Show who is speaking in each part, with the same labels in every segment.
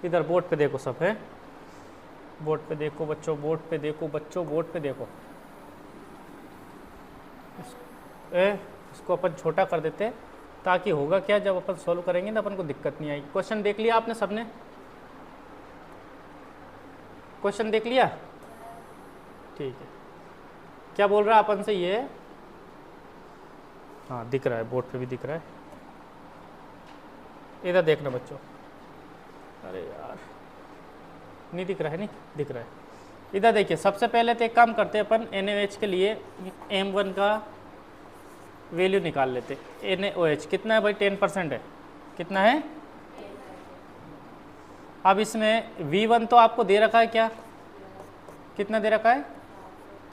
Speaker 1: इधर बोर्ड पे देखो सब है, बोर्ड पे देखो बच्चों, बोर्ड पे देखो बच्चों, बोर्ड पे देखो। इसको अपन छोटा कर देते ताकि होगा क्या, जब अपन सॉल्व करेंगे ना अपन को दिक्कत नहीं आएगी। क्वेश्चन देख लिया आपने सबने? क्वेश्चन देख लिया? ठीक है। क्या बोल रहा है अपन से ये? हाँ दिख रहा है, बोर्ड पे भी दिख रहा है। इधर देखना बच्चों। अरे यार नहीं दिख रहा है, नहीं दिख रहा है। इधर देखिए, सबसे पहले तो एक काम करते हैं अपन, NaOH के लिए M1 का वैल्यू निकाल लेते। NaOH कितना है भाई? 10% है। कितना है? अब इसमें V1 तो आपको दे रखा है, क्या कितना दे रखा है?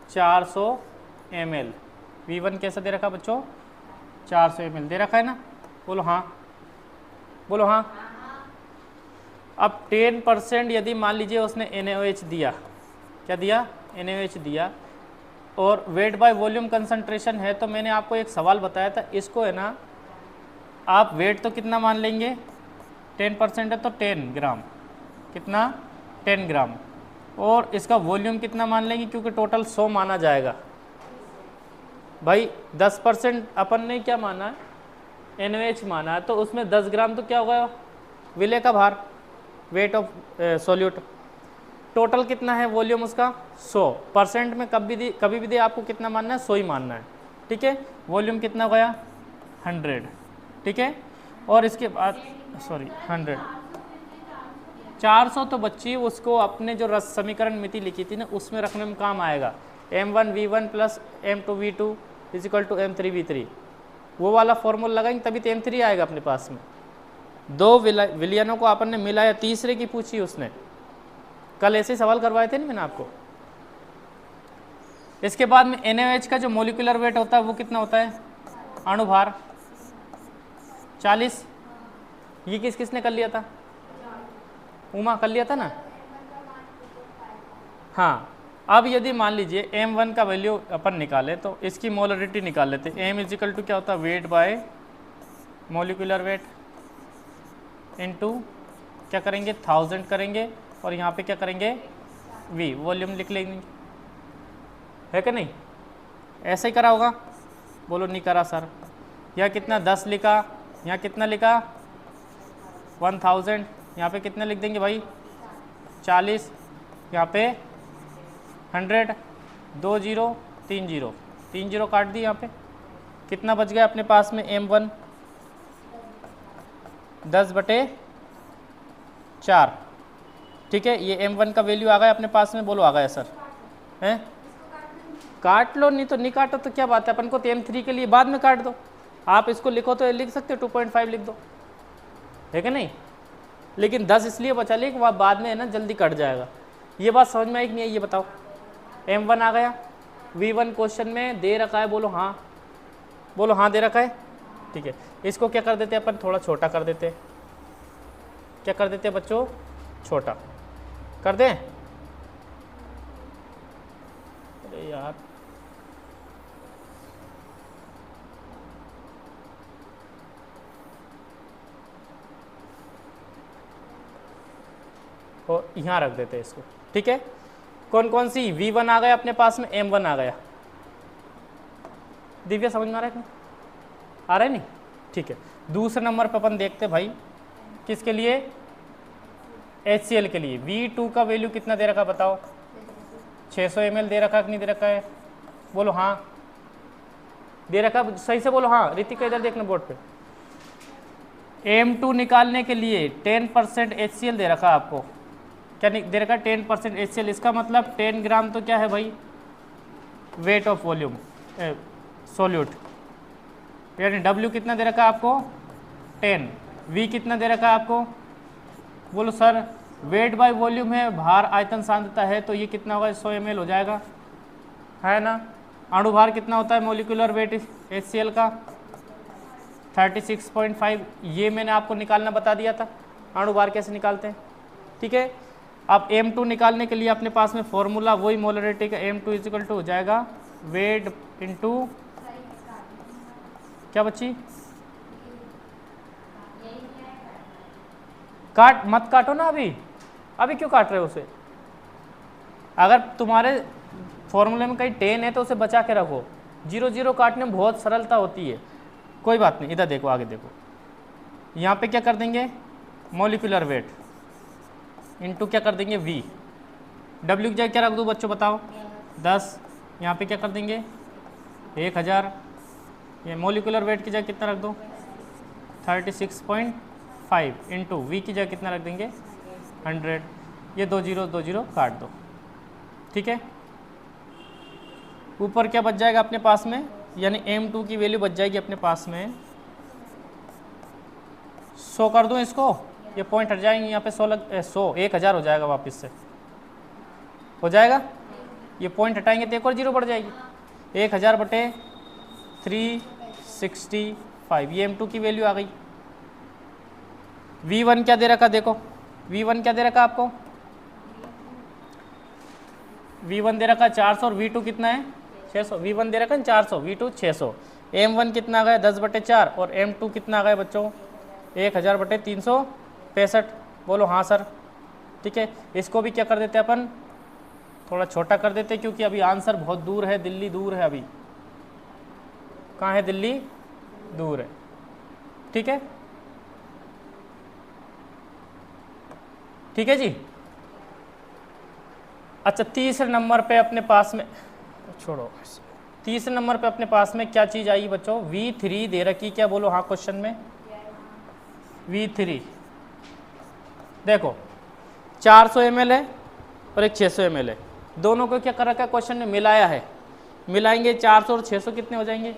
Speaker 1: 400 ml। V1 कैसा दे रखा है बच्चों? 400 ml दे रखा है ना? बोलो हाँ, बोलो हाँ। अब 10% यदि मान लीजिए उसने NaOH दिया, क्या दिया? NaOH दिया, और वेट बाय वॉल्यूम कंसंट्रेशन है, तो मैंने आपको एक सवाल बताया था, इसको है ना आप वेट तो कितना मान लेंगे? 10% है तो 10 ग्राम। कितना? 10 ग्राम। और इसका वॉल्यूम कितना मान लेंगे, क्योंकि टोटल 100 माना जाएगा भाई। 10% अपन ने क्या माना? NaOH माना है, तो उसमें 10 ग्राम तो क्या होगा? विलय का भार, वेट ऑफ सॉल्यूट। टोटल कितना है वॉल्यूम उसका? 100%। में कभी भी दे आपको कितना मानना है? 100 ही मानना है, ठीक है। वॉल्यूम कितना हो गया? 100, ठीक है। और इसके बाद सॉरी 100, 400 तो बच्ची उसको अपने जो रस समीकरण मिति लिखी थी ना, उसमें रखने में काम आएगा। M1V1 plus M2V2 is equal to M3V3, वो वाला फॉर्मूला लगाएंगे तभी तो M3 आएगा अपने पास में। दो विलयनों को अपन ने मिलाया, तीसरे की पूछी उसने। कल ऐसे सवाल करवाए थे ना मैंने आपको। इसके बाद में NaOH का जो मोलिकुलर वेट होता है वो कितना होता है? अणुभार 40। ये किसने कर लिया था? उमा कर लिया था ना? हाँ। अब यदि मान लीजिए M1 का वैल्यू अपन निकाले तो इसकी मोलरिटी निकाल लेते। M इजिकल टू क्या होता है? Weight by molecular weight into क्या करेंगे? 1000 करेंगे, और यहाँ पे क्या करेंगे? V वॉल्यूम लिख लेंगे, है कि नहीं? ऐसे ही करा होगा? बोलो नहीं करा सर। यहाँ कितना? 10 लिखा, यहाँ कितना लिखा? 1000। यहाँ पे कितना लिख देंगे भाई? 40। यहाँ पे 100, 2 0 3 0, 3 0 काट दी। यहाँ पे कितना बच गया अपने पास में? M1 10/4, ठीक है। ये M1 का वैल्यू आ गया अपने पास में। बोलो आ गया सर? हैं? काट लो, नहीं तो नहीं काटो तो क्या बात है, अपन को तो M3 के लिए बाद में काट दो। आप इसको लिखो तो लिख सकते हो 2.5 लिख दो, है कि नहीं? लेकिन 10 इसलिए बचा लिया कि वह बाद में है ना जल्दी कट जाएगा। ये बात समझ में आई कि नहीं आई ये बताओ? M1 आ गया। V1 क्वेश्चन में दे रखा है, बोलो हाँ, बोलो हाँ दे रखा है, ठीक है। इसको क्या कर देते हैं अपन? थोड़ा छोटा कर देते हैं। क्या कर देते हैं बच्चों? छोटा कर दें। अरे यार और यहाँ रख देते हैं इसको, ठीक है। कौन कौन सी? V1 आ गया अपने पास में, M1 आ गया। दिव्या समझ में आ रहा है कि नहीं? आ रहा है नहीं? ठीक है। दूसरे नंबर पर अपन देखते भाई, किसके लिए? HCl के लिए। V2 का वैल्यू कितना दे रखा बताओ? 600 ml दे रखा कि नहीं दे रखा है? बोलो हाँ। दे रखा, सही से बोलो हाँ। ऋतिका इधर देखना बोर्ड पे। M2 निकालने के लिए 10% HCl दे रखा आपको। क्या दे रखा? 10% HCl। इसका मतलब 10 ग्राम तो क्या है भाई? वेट ऑफ वॉल्यूम सोल्यूट, यानी W कितना दे रखा है आपको? 10। V कितना दे रखा है आपको? बोलो सर। वेट बाय वॉल्यूम है, भार आयतन सांद्रता है, तो ये कितना होगा? 100 ml हो जाएगा, है ना। अणुभार कितना होता है मोलिकुलर वेट HCl का? 36.5। ये मैंने आपको निकालना बता दिया था, अणुभार कैसे निकालते हैं, ठीक है। अब M2 निकालने के लिए अपने पास में फॉर्मूला वही मोलरिटी का, M2 इजिकल टू हो जाएगा वेट इंटू क्या बच्ची? मत काटो ना अभी, अभी क्यों काट रहे हो उसे? अगर तुम्हारे फॉर्मूले में कहीं 10 है तो उसे बचा के रखो। 0 0 काटने में बहुत सरलता होती है, कोई बात नहीं। इधर देखो, आगे देखो, यहाँ पे क्या कर देंगे, मॉलिक्यूलर वेट इनटू क्या कर देंगे, V। W की जगह क्या रख दूँ बच्चों बताओ, 10। यहाँ पे क्या कर देंगे, 1000। ये मॉलिक्यूलर वेट की जगह कितना रख दो, 36.5 इंटू V की जगह कितना रख देंगे, 100। ये 2 0 काट दो, ठीक है। ऊपर क्या बच जाएगा अपने पास में, यानी M2 की वैल्यू बच जाएगी अपने पास में 100 कर दूं इसको, ये पॉइंट हट जाएंगे यहाँ पे 1000 हो जाएगा, वापस से हो जाएगा। ये पॉइंट हटाएंगे तो एक और 0 बढ़ जाएगी, 1000 बटे 365, ये M2 की वैल्यू आ गई। V1 क्या दे रखा, देखो V1 क्या दे रखा आपको, V1 दे रखा 400 और V2 कितना है 600। V1 दे रखा है 400, V2 600। M1 कितना आ गया 10 बटे 4 और M2 कितना आ गया बच्चों 1000 बटे 365। बोलो हाँ सर, ठीक है। इसको भी क्या कर देते हैं अपन, थोड़ा छोटा कर देते हैं, क्योंकि अभी आंसर बहुत दूर है, दिल्ली दूर है। अभी कहाँ है, दिल्ली दूर है, ठीक है, ठीक है जी। अच्छा, तीसरे नंबर पे अपने पास में, छोड़ो, तीसरे नंबर पे अपने पास में क्या चीज़ आई बच्चों, V3 दे रखी, क्या बोलो हाँ क्वेश्चन में, V3 देखो 400 ml है और एक 600 ml है, दोनों को क्या कर रखा है क्वेश्चन में, मिलाया है। मिलाएंगे 400 और 600 कितने हो जाएंगे,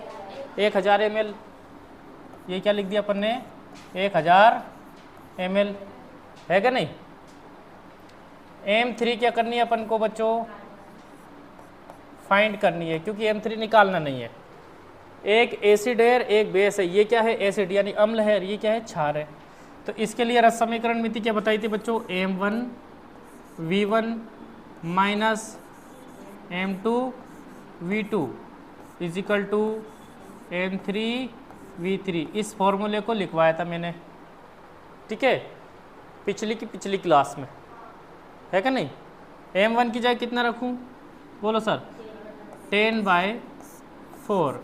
Speaker 1: 1000 ml। ये क्या लिख दिया अपन ने, 1000 ml, है क्या नहीं। M3 क्या करनी है अपन को बच्चों, फाइंड करनी है, क्योंकि M3 निकालना नहीं है। एक एसिड है, एक बेस है, ये क्या है एसिड यानी अम्ल है, ये क्या है क्षार है। तो इसके लिए रस समीकरण मिति क्या बताई थी बच्चों, M1 V1 minus M2 V2 is equal to M3 V3। इस फॉर्मूले को लिखवाया था मैंने, ठीक है, पिछली क्लास में, है क्या नहीं। M1 की जगह कितना रखूं, बोलो सर 10/4।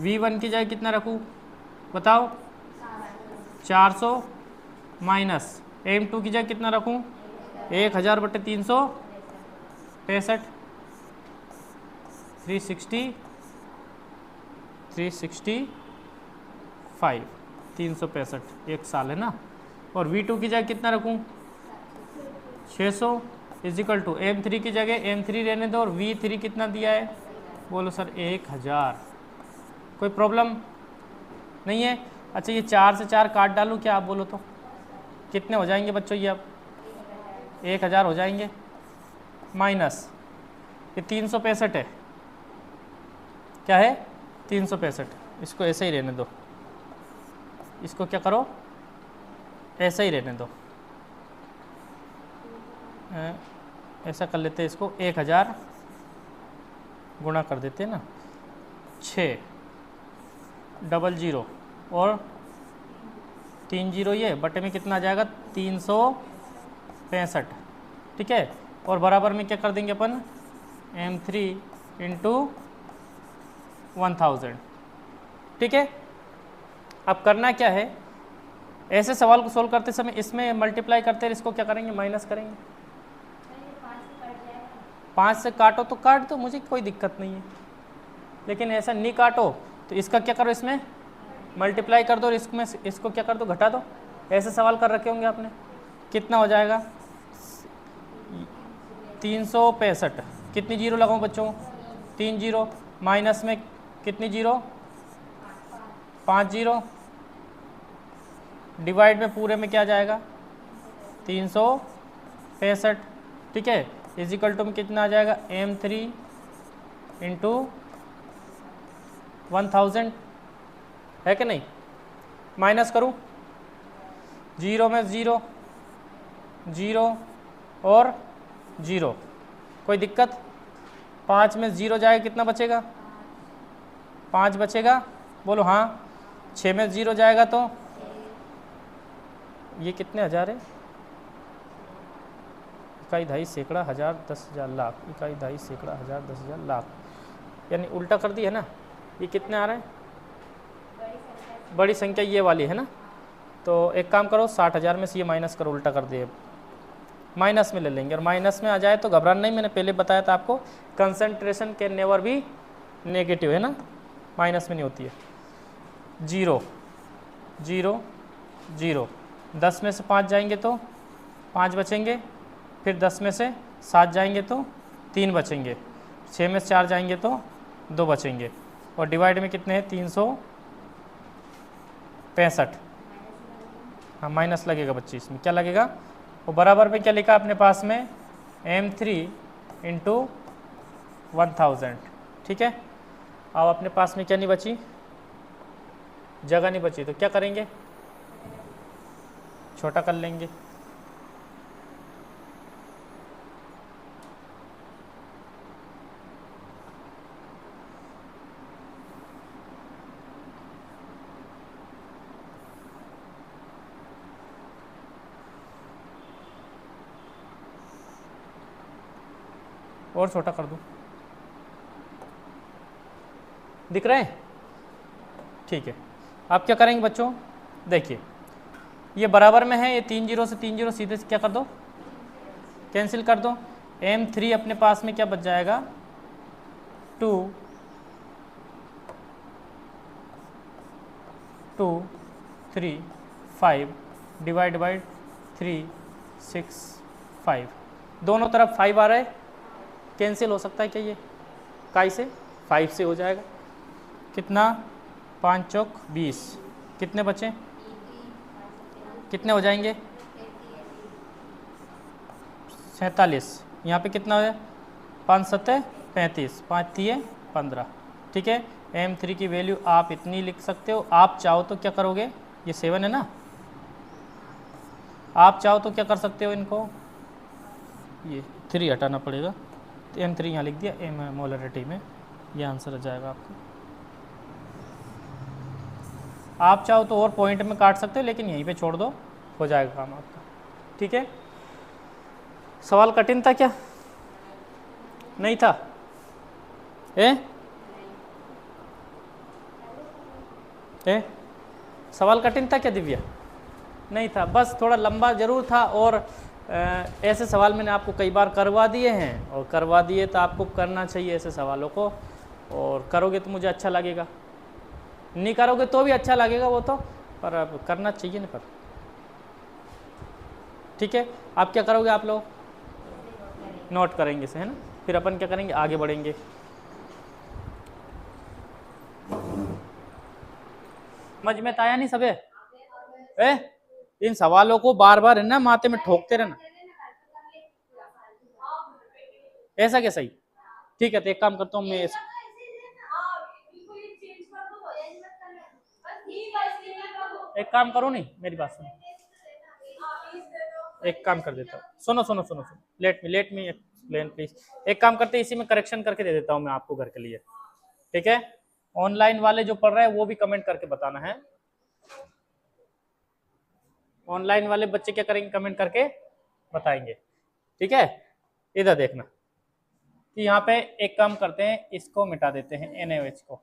Speaker 1: V1 की जगह कितना रखूं बताओ, 400 माइनस M2 की जगह कितना रखूं, 1000 बटे 365, 365 एक साल है ना। और V2 की जगह कितना रखूं, 600 इजिकल टू M3 की जगह M3 रहने दो, और V3 कितना दिया है, बोलो सर 1000। कोई प्रॉब्लम नहीं है। अच्छा, ये 4 से 4 काट डालूँ क्या, आप बोलो तो कितने हो जाएंगे बच्चों, ये अब 1000 हो जाएंगे, माइनस ये 365 है, क्या है 365, इसको ऐसे ही रहने दो, इसको क्या करो ऐसे ही रहने दो, ऐसा कर लेते हैं, इसको 1000 गुणा कर देते हैं ना, 600 और 30 ये बटे में कितना आ जाएगा 365, ठीक है। और बराबर में क्या कर देंगे अपन, M3 इंटू 1000, ठीक है। अब करना क्या है, ऐसे सवाल को सोल्व करते समय इसमें मल्टीप्लाई करते हैं, इसको क्या करेंगे माइनस करेंगे। 5 से काटो तो काट दो, मुझे कोई दिक्कत नहीं है, लेकिन ऐसा नहीं काटो तो इसका क्या करो, इसमें मल्टीप्लाई कर दो और इसमें इसको क्या कर दो घटा दो। ऐसे सवाल कर रखे होंगे आपने। कितना हो जाएगा 365, कितनी जीरो लगाऊं बच्चों, 3 जीरो, माइनस में कितनी जीरो 5 जीरो, डिवाइड में पूरे में क्या जाएगा 365, ठीक है। इजिकल टू में कितना आ जाएगा M3 इंटू 1000, है कि नहीं। माइनस करूं, 0 में 0 0 और 0, कोई दिक्कत। 5 में 0 जाएगा, कितना बचेगा 5 बचेगा, बोलो हाँ। 6 में 0 जाएगा तो ये कितने हज़ार है इकाई दहाई सैकड़ा हज़ार 10,000 लाख, इकाई दहाई सैकड़ा हज़ार 10,000 लाख, यानी उल्टा कर दिया है ना। ये कितने आ रहे हैं? बड़ी संख्या ये वाली है ना। तो एक काम करो, 60,000 में से ये माइनस करो, उल्टा कर दिए, माइनस में ले लेंगे, और माइनस में आ जाए तो घबराना नहीं, मैंने पहले बताया था आपको, concentration can never be negative है ना, माइनस में नहीं होती है। 0 0 0, 10 में से 5 जाएंगे तो 5 बचेंगे, फिर 10 में से 7 जाएंगे तो 3 बचेंगे, 6 में से 4 जाएंगे तो 2 बचेंगे, और डिवाइड में कितने हैं? 365। हाँ माइनस लगेगा बच्चे, इसमें क्या लगेगा? वो बराबर में क्या लिखा अपने पास में? M3 इंटू 1000, ठीक है। अब अपने पास में क्या नहीं बची? जगह नहीं बची, तो क्या करेंगे? छोटा कर लेंगे। और छोटा कर दूं, दिख रहा है? ठीक है। आप क्या करेंगे बच्चों? देखिए ये बराबर में है, ये 3 जीरो से 3 जीरो सीधे क्या कर दो? कैंसिल कर दो। M3 अपने पास में क्या बच जाएगा? 2 2 3 5 डिवाइड बाई 3 6 5, दोनों तरफ 5 आ रहा है, कैंसिल हो सकता है क्या? ये काई से 5 से हो जाएगा। कितना? 5 चौक 20, कितने बचे? कितने हो जाएंगे? 47। यहाँ पे कितना हो जाए? 5 7 35, 5 3 15, ठीक है। M3 की वैल्यू आप इतनी लिख सकते हो। आप चाहो तो क्या करोगे? ये 7 है ना, आप चाहो तो क्या कर सकते हो? इनको ये 3 हटाना पड़ेगा, तो M3 यहाँ लिख दिया, M मोलरिटी में, ये आंसर आ जाएगा आपको। आप चाहो तो और पॉइंट में काट सकते हो, लेकिन यहीं पे छोड़ दो, हो जाएगा काम आपका, ठीक है। सवाल कठिन था क्या? नहीं था? सवाल कठिन था क्या दिव्या? नहीं था, बस थोड़ा लंबा जरूर था, और ऐसे सवाल मैंने आपको कई बार करवा दिए हैं, और करवा दिए तो आपको करना चाहिए ऐसे सवालों को, और करोगे तो मुझे अच्छा लगेगा, नहीं करोगे तो भी अच्छा लगेगा वो तो, पर अब करना चाहिए ना, पर ठीक है। आप क्या करोगे? आप लोग नोट करेंगे से, है ना, फिर अपन क्या करेंगे? आगे बढ़ेंगे। समझ में तो आया नहीं सबे? इन सवालों को बार बार है ना माथे में ठोकते रहना, ऐसा कैसा ही? ठीक है, तो एक काम करता हूँ मैं, एक काम करो, नहीं मेरी बात सुनो, एक काम कर देता हूँ, सुनो सुनो सुनो सुनो, लेट मी एक्सप्लेन प्लीज। एक काम करते हैं, इसी में करेक्शन करके दे देता हूँ मैं आपको घर के लिए, ठीक है। ऑनलाइन वाले जो पढ़ रहे हैं वो भी कमेंट करके बताना है। ऑनलाइन वाले बच्चे क्या करेंगे? कमेंट करके बताएंगे, ठीक है। इधर देखना कि यहाँ पे एक काम करते हैं, इसको मिटा देते हैं, NaOH को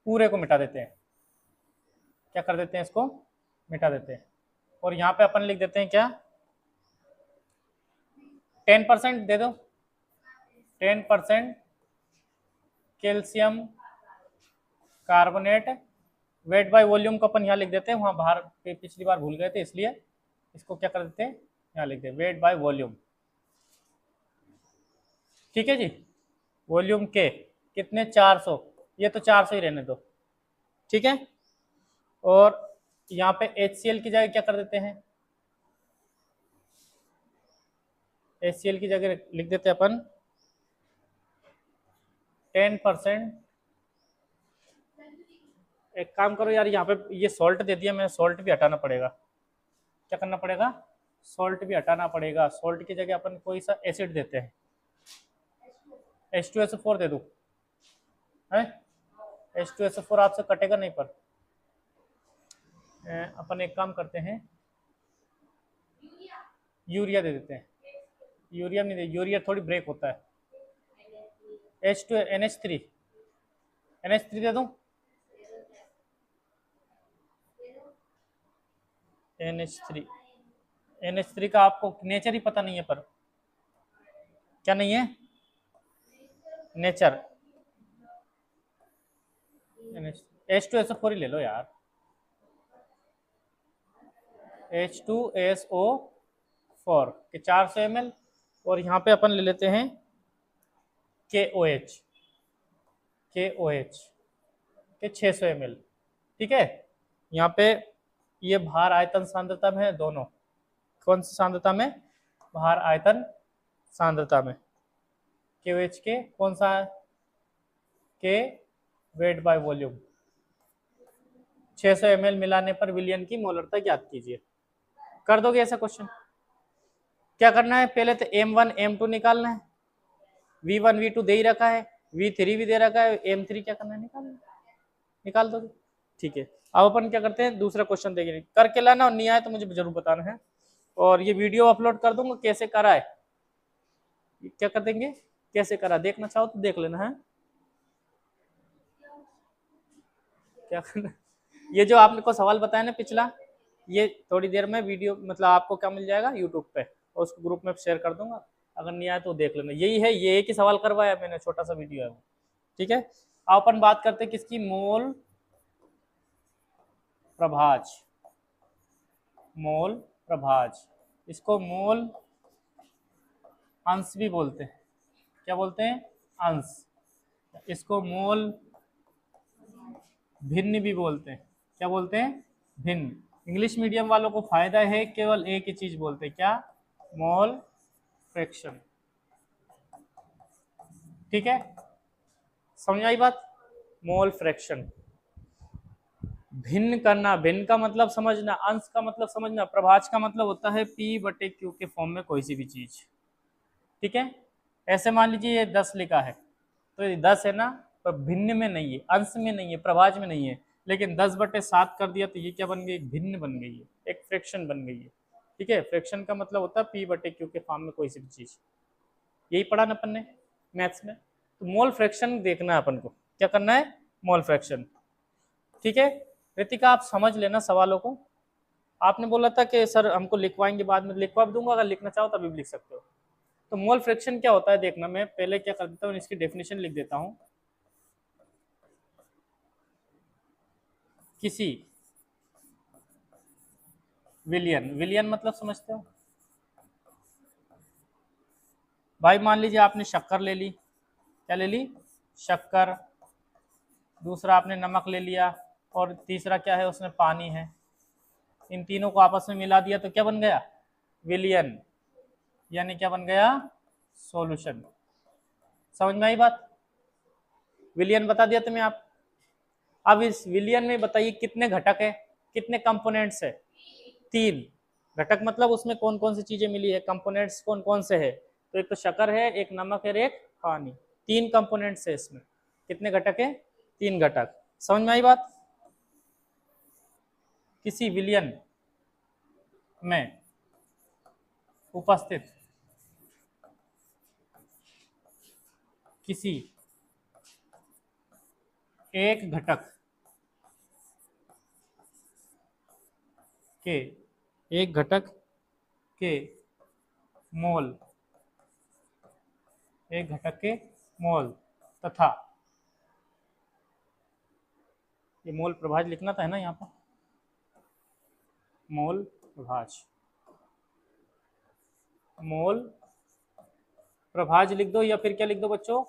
Speaker 1: पूरे को मिटा देते हैं। क्या कर देते हैं? इसको मिटा देते हैं, और यहाँ पे अपन लिख देते हैं क्या? 10% दे दो, 10% calcium carbonate, weight by volume को अपन यहाँ लिख देते हैं, वहाँ बाहर पिछली बार भूल गए थे, इसलिए इसको क्या कर देते हैं? यहाँ लिख दें, वेट बाय वॉल्यूम, ठीक है जी। वॉल्यूम के कितने? 400, ये तो 400 ही रहने दो, ठीक है। और यहाँ पे HCl की जगह क्या कर देते हैं? HCl की जगह लिख देते हैं अपन 10%। एक काम करो यार, यहाँ पे ये सॉल्ट दे दिया, मैं सॉल्ट भी हटाना पड़ेगा। क्या करना पड़ेगा? सॉल्ट भी हटाना पड़ेगा। सॉल्ट की जगह अपन कोई सा एसिड देते हैं, H2SO4 दे दूँ, है? H2SO4 आपसे कटेगा नहीं, पर अपन एक काम करते हैं, यूरिया दे देते हैं, यूरिया में यूरिया थोड़ी ब्रेक होता है। H2 NH3, NH3 दे दूं, NH3, NH3 का आपको नेचर ही पता नहीं है, पर क्या नहीं है नेचर, H2SO4 ही ले लो यार, H2SO4 के 400 ml, और यहाँ पे अपन ले लेते हैं KOH के 600 ml। ठीक है, यहाँ पे ये भार आयतन सांद्रता में है दोनों, कौन सी सांद्रता में, भार आयतन सांद्रता में, KOH के कौन सा के वेट बाय वॉल्यूम, 600 ml मिलाने पर विलियन की मोलरता ज्ञात कीजिए। कर दोगे ऐसा क्वेश्चन? क्या करना है, पहले तो M1 M2 निकालना है, V1 V2 दे ही रखा है, V3 भी दे रखा है, M3 क्या करना है, निकालना, निकाल दोगे। ठीक है, अब अपन क्या करते हैं, दूसरा क्वेश्चन देखेंगे, करके लाना, और नहीं आए तो मुझे जरूर बताना है, और ये वीडियो अपलोड कर दूंगा कैसे करा है, क्या कर देंगे, कैसे करा, देखना चाहो तो देख लेना है, क्या करना। ये जो आपने को सवाल बताया ना पिछला, ये थोड़ी देर में वीडियो मतलब आपको क्या मिल जाएगा यूट्यूब पे, और उसको ग्रुप में शेयर कर दूंगा, अगर नहीं आया तो देख लेना। यही है, ये एक ही सवाल करवाया मैंने, छोटा सा वीडियो है वो। ठीक है, अब अपन बात करते हैं किसकी, मोल प्रभाज, मोल प्रभाज, इसको मोल अंश भी बोलते हैं, क्या बोलते हैं, अंश, इसको मोल भिन्न भी बोलते हैं, क्या बोलते हैं, भिन्न। इंग्लिश मीडियम वालों को फायदा है, केवल एक ही चीज बोलते हैं, क्या, मोल फ्रैक्शन। ठीक है, समझ आई बात, मोल फ्रैक्शन, भिन्न करना, भिन्न का मतलब समझना, अंश का मतलब समझना, प्रभाज का मतलब होता है P/Q के फॉर्म में कोई सी भी चीज। ठीक है, ऐसे मान लीजिए ये 10 लिखा है, तो ये 10 है ना, पर भिन्न में नहीं है, अंश में नहीं है, प्रभाज में नहीं है, लेकिन 10/7 कर दिया तो ये क्या बन गई, भिन्न बन गई है, एक फ्रैक्शन बन गई है। ठीक है, फ्रैक्शन का मतलब होता है P/Q के फॉर्म में कोई सी भी चीज, यही पढ़ा ना अपन ने मैथ्स में। तो मोल फ्रैक्शन देखना है अपन को, क्या करना है, मोल फ्रैक्शन। ठीक है, रितिका आप समझ लेना सवालों को, आपने बोला था कि सर हमको लिखवाएंगे, बाद में लिखवा भी दूंगा, अगर लिखना चाहो तभी भी लिख सकते हो। तो मोल फ्रैक्शन क्या होता है देखना, मैं पहले क्या कर देता हूँ, इसकी डेफिनेशन लिख देता हूँ। किसी विलियन, विलियन मतलब समझते हो भाई, मान लीजिए आपने शक्कर ले ली, क्या ले ली, शक्कर, दूसरा आपने नमक ले लिया, और तीसरा क्या है, उसमें पानी है, इन तीनों को आपस में मिला दिया तो क्या बन गया, विलियन, यानी क्या बन गया, सॉल्यूशन। समझ में आई बात, विलियन बता दिया तुम्हें आप। अब इस विलियन में बताइए कितने घटक है, कितने कंपोनेंट्स है, 3 घटक, मतलब उसमें कौन कौन सी चीजें मिली है, कंपोनेंट्स कौन कौन से है, तो एक तो शक्कर है, एक नमक है, एक पानी, 3 कंपोनेंट्स है इसमें, कितने घटक है, 3 घटक। समझ में आई बात, किसी विलियन में उपस्थित किसी एक घटक के, एक घटक के मोल, एक घटक के मोल तथा, ये मोल प्रभाज लिखना था है ना यहाँ पर, मोल प्रभाज, मोल प्रभाज लिख दो, या फिर क्या लिख दो बच्चों,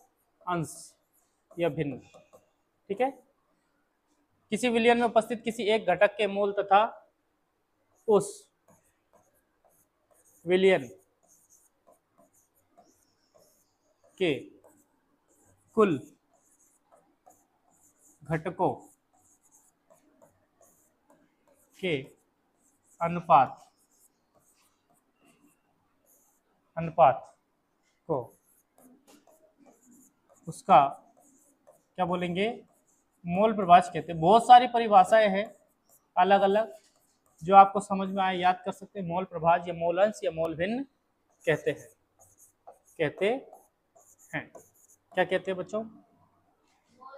Speaker 1: अंश या भिन्न। ठीक है, किसी विलियन में उपस्थित किसी एक घटक के मोल तथा उस विलियन के कुल घटकों के अनुपात को उसका क्या बोलेंगे, मोल प्रभाज कहते हैं। बहुत सारी परिभाषाएं हैं अलग अलग, जो आपको समझ में आए याद कर सकते हैं। मोल प्रभाज या मोल अंश या मोल भिन्न कहते हैं, क्या कहते हैं बच्चों?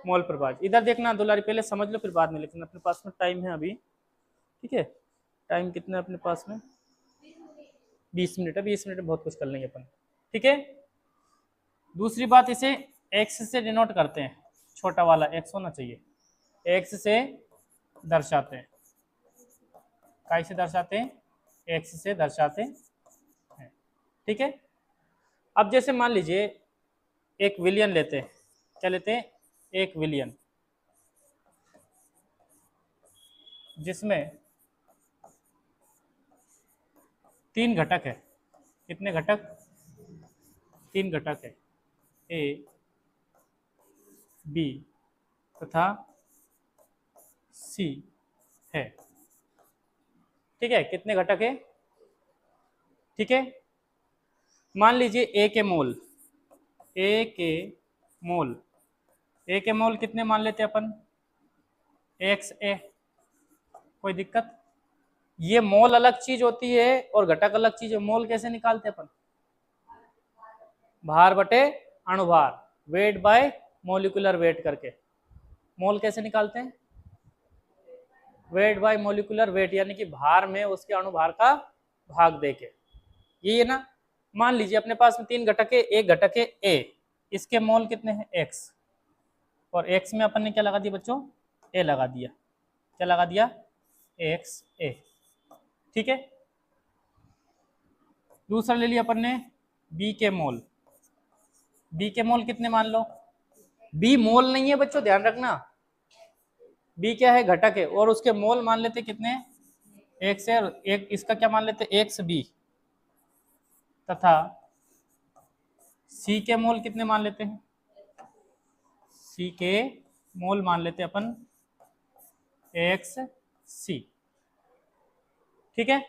Speaker 1: मोल प्रभाज। इधर देखना दुलारी, पहले समझ लो फिर बाद में, लेकिन अपने पास में टाइम है अभी, ठीक है? टाइम कितना है अपने पास में? 20 मिनट है। 20 मिनट में बहुत कुछ कर लेंगे अपन, ठीक है? दूसरी बात, इसे एक्स से डिनोट करते हैं, छोटा वाला एक्स होना चाहिए। एक्स से दर्शाते हैं, काय से दर्शाते हैं? एक्स से दर्शाते हैं, ठीक है? अब जैसे मान लीजिए एक विलियन लेते हैं, क्या लेते हैं? एक विलियन, जिसमें 3 घटक है। कितने घटक? 3 घटक है, ए, बी तथा सी है, ठीक है? कितने घटक है? ठीक है, मान लीजिए ए के मोल, ए के मोल, ए के मोल कितने मान लेते हैं अपन? एक्स ए। कोई दिक्कत? ये मोल अलग चीज होती है और घटक अलग चीज है। मोल कैसे निकालते हैं अपन? भार बटे अणुभार, वेट बाय मोलिकुलर वेट करके। मोल कैसे निकालते हैं? वेट बाय मोलिकुलर वेट, यानी कि भार में उसके अणुभार का भाग देके। ये है ना? मान लीजिए अपने पास में 3 घटक है, एक घटक है ए, इसके मोल कितने हैं? एक्स, और एक्स में अपन ने क्या लगा दिया बच्चों? ए लगा दिया। क्या लगा दिया? एक्स ए, ठीक है? दूसरा ले लिया अपन ने बी के मोल, बी के मोल कितने मान लो? बी मोल नहीं है बच्चों, ध्यान रखना। बी क्या है? घटक है, और उसके मोल मान लेते कितने? एक्स है, एक इसका क्या मान लेते? X B. तथा सी के मोल कितने मान लेते हैं? सी के मोल मान लेते अपन एक्स सी, ठीक है?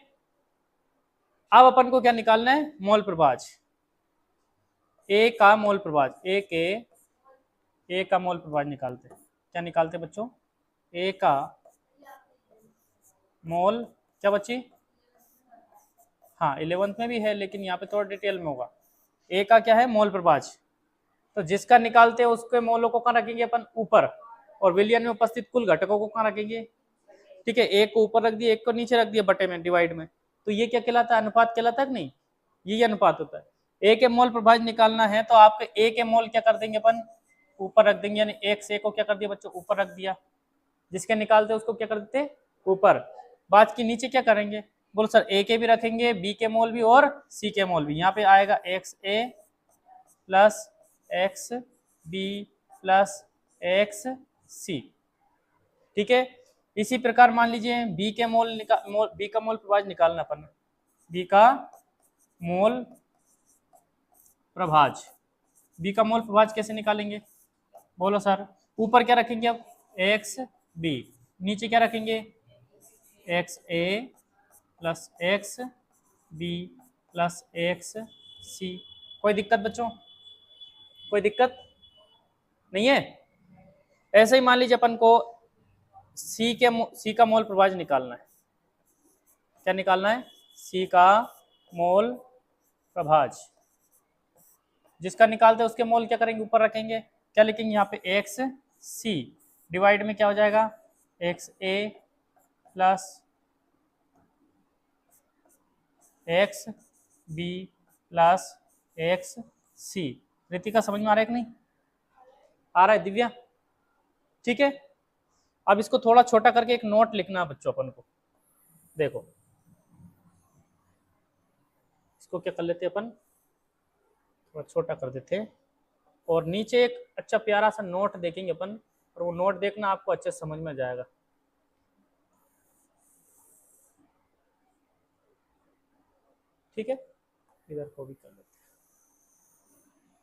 Speaker 1: अब अपन को क्या निकालना है? मोल प्रभाज। ए का मोल प्रभाज, ए का मोल प्रभाज निकालते हैं। क्या निकालते हैं बच्चों? ए का मोल, क्या बच्ची? हाँ 11th में भी है, लेकिन यहाँ पे थोड़ा डिटेल में होगा। ए का क्या है? मोल प्रभाज। तो जिसका निकालते हैं उसके मोलों को कहाँ रखेंगे अपन? ऊपर, और विलियन में उपस्थित कुल घटकों को कहाँ रखेंगे? ठीक है, एक को ऊपर रख दिया, एक को नीचे रख दिया बटे में, डिवाइड में। तो ये क्या कहलाता है? अनुपात कहलाता है कि नहीं? ये अनुपात होता है। ए के मोल प्रभाज निकालना है तो आपके ए के मोल क्या कर देंगे अपन? ऊपर रख देंगे, यानी एक से ए को क्या कर दिया बच्चों? ऊपर रख दिया। जिसके निकालते उसको क्या कर देते? ऊपर। बाद की नीचे क्या करेंगे? बोलो सर, ए के भी रखेंगे, बी के मोल भी और सी के मोल भी। यहाँ पे आएगा x a plus x b plus x c, ठीक है? इसी प्रकार मान लीजिए बी के बी का मोल प्रभाज निकालना अपन, बी का मोल प्रभाज। बी का मोल प्रभाज कैसे निकालेंगे? बोलो सर, ऊपर क्या रखेंगे अब? एक्स बी, नीचे क्या रखेंगे? X a plus x b plus x c. कोई दिक्कत बच्चों? कोई दिक्कत नहीं है? ऐसे ही मान लीजिए अपन को सी का मोल प्रभाज निकालना है। क्या निकालना है? सी का मोल प्रभाज। जिसका निकालते हैं उसके मोल क्या करेंगे? ऊपर रखेंगे। क्या लिखेंगे यहाँ पे? एक्स सी डिवाइड में क्या हो जाएगा? X a plus x b plus x c. रितिका समझ में आ रहा है कि नहीं आ रहा है? दिव्या, ठीक है? अब इसको थोड़ा छोटा करके एक नोट लिखना है बच्चों अपन को। देखो इसको क्या कर लेते अपन, थोड़ा छोटा कर देते हैं, और नीचे एक अच्छा प्यारा सा नोट देखेंगे अपन, और वो नोट देखना आपको अच्छे समझ में जाएगा। ठीक है, इधर को भी कर लेते हैं।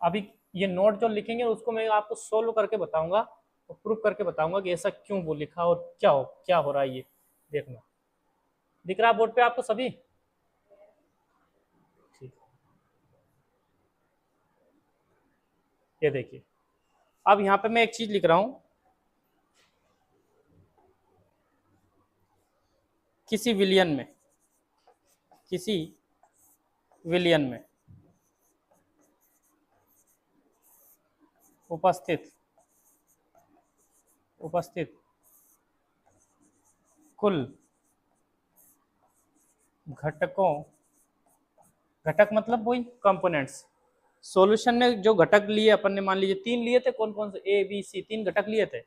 Speaker 1: अभी ये नोट जो लिखेंगे उसको मैं आपको सोल्व करके बताऊंगा और प्रूफ करके बताऊंगा कि ऐसा क्यों वो लिखा और क्या हो रहा है। ये देखना, दिख रहा है बोर्ड पे आपको सभी? ठीक, ये देखिए, अब यहाँ पे मैं एक चीज लिख रहा हूं किसी विलियन में, किसी विलियन में उपस्थित कुल घटकों, घटक मतलब वही कंपोनेंट्स, सॉल्यूशन में जो घटक लिए अपन ने, मान लीजिए 3 लिए थे, कौन कौन से, ए बी सी, 3 घटक लिए थे,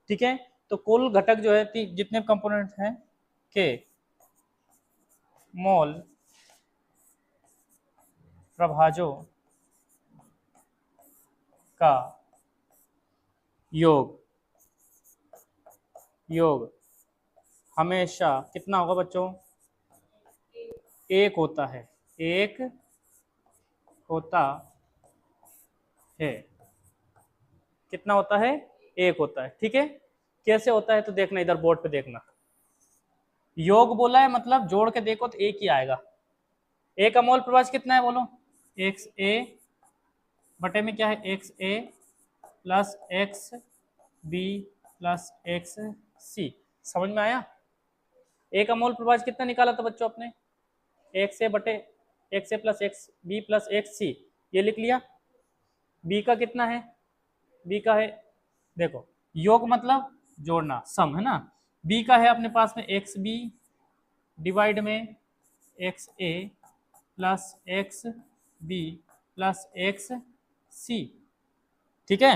Speaker 1: ठीक है। तो कुल घटक जो है जितने कंपोनेंट्स हैं के मोल प्रभाजों का योग हमेशा कितना होगा बच्चों, 1 होता है, 1 होता है। कितना होता है, 1 होता है, ठीक है। कैसे होता है तो देखना, इधर बोर्ड पे देखना, योग बोला है मतलब जोड़ के देखो तो 1 ही आएगा। ए का मोल प्रभाज कितना है बोलो, एक्स ए बटे में क्या है, x a plus x b plus x c. समझ में आया। ए का मोल प्रभाज कितना निकाला था बच्चों अपने, एक्स ए बटे x a plus x b plus x c, ये लिख लिया। बी का कितना है, बी का है, देखो योग मतलब जोड़ना, सम है ना। बी का है अपने पास में एक्स बी डिवाइड में x a plus x b plus x c, ठीक है।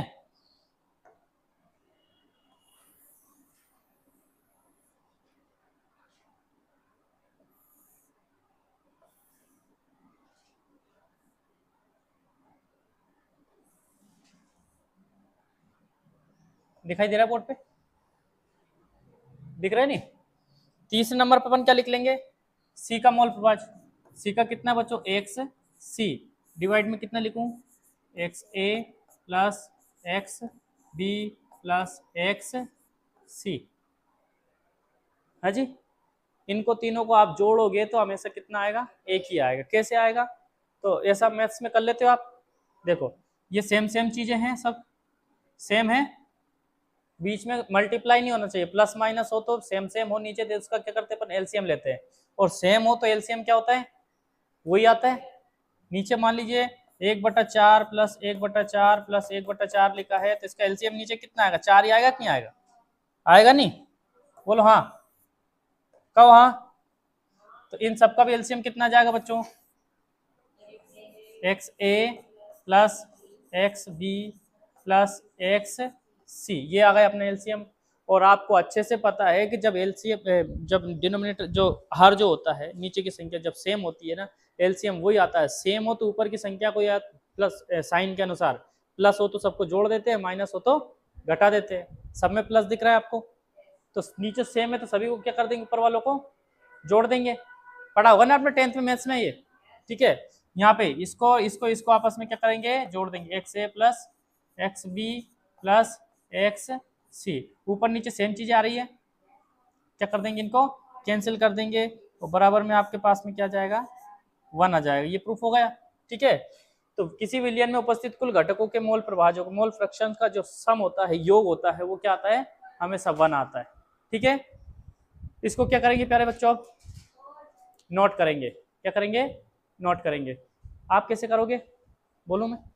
Speaker 1: दिखाई दे रहा है बोर्ड पे, दिख रहा है नहीं। तीसरे नंबर पर अपन क्या लिख लेंगे, सी का मोल प्रभाज, सी का कितना बच्चों, एक्स सी डिवाइड में कितना लिखूं, x a plus x b plus x c, है जी। इनको तीनों को आप जोड़ोगे तो हमेशा कितना आएगा, 1 ही आएगा। कैसे आएगा, तो ऐसा मैथ्स में कर लेते हो आप। देखो ये सेम सेम चीजें हैं, सब सेम है, बीच में मल्टीप्लाई नहीं होना चाहिए, प्लस माइनस हो तो सेम सेम हो नीचे, तो उसका क्या करते हैं अपन, एलसीएम लेते हैं। और सेम हो तो एलसीएम क्या होता है, वही आता है। नीचे मान लीजिए 1/4 प्लस 1/4 प्लस 1/4 लिखा है, तो इसका एलसीएम नीचे कितना आएगा, 4 ही आएगा कि नहीं आएगा, आएगा नहीं, बोलो हाँ, कहो हाँ। तो इन सबका भी एलसीएम कितना आ जाएगा बच्चों, x a plus x b plus x c, ये आ गए अपने एलसीएम। और आपको अच्छे से पता है कि जब एलसीएम, जब डिनोमिनेटर जो हर जो होता है, नीचे की संख्या जब सेम होती है ना, एलसीएम वही आता है। सेम हो तो ऊपर की संख्या को या प्लस साइन के अनुसार, प्लस हो तो सबको जोड़ देते हैं, माइनस हो तो घटा देते हैं। सब में प्लस दिख रहा है आपको, तो नीचे सेम है तो सभी को क्या कर देंगे, ऊपर वालों को जोड़ देंगे। पढ़ा होगा ना आपने 10th में मैथ्स में ये, ठीक है। यहाँ पे इसको इसको इसको आपस में क्या करेंगे, जोड़ देंगे, x a plus x b plus x c, ऊपर नीचे सेम चीजें आ रही है, क्या कर देंगे, इनको कैंसिल कर देंगे, तो बराबर में आपके पास में क्या जाएगा, 1 आ जाएगा। ये प्रूफ हो गया, ठीक है। तो किसी विलियन में उपस्थित कुल घटकों के मोल प्रभाजों, मोल फ्रैक्शन का जो सम होता है, योग होता है, वो क्या आता है, हमेशा 1 आता है, ठीक है। इसको क्या करेंगे प्यारे बच्चों, नोट करेंगे, क्या करेंगे, नोट करेंगे। आप कैसे करोगे, बोलो मैं।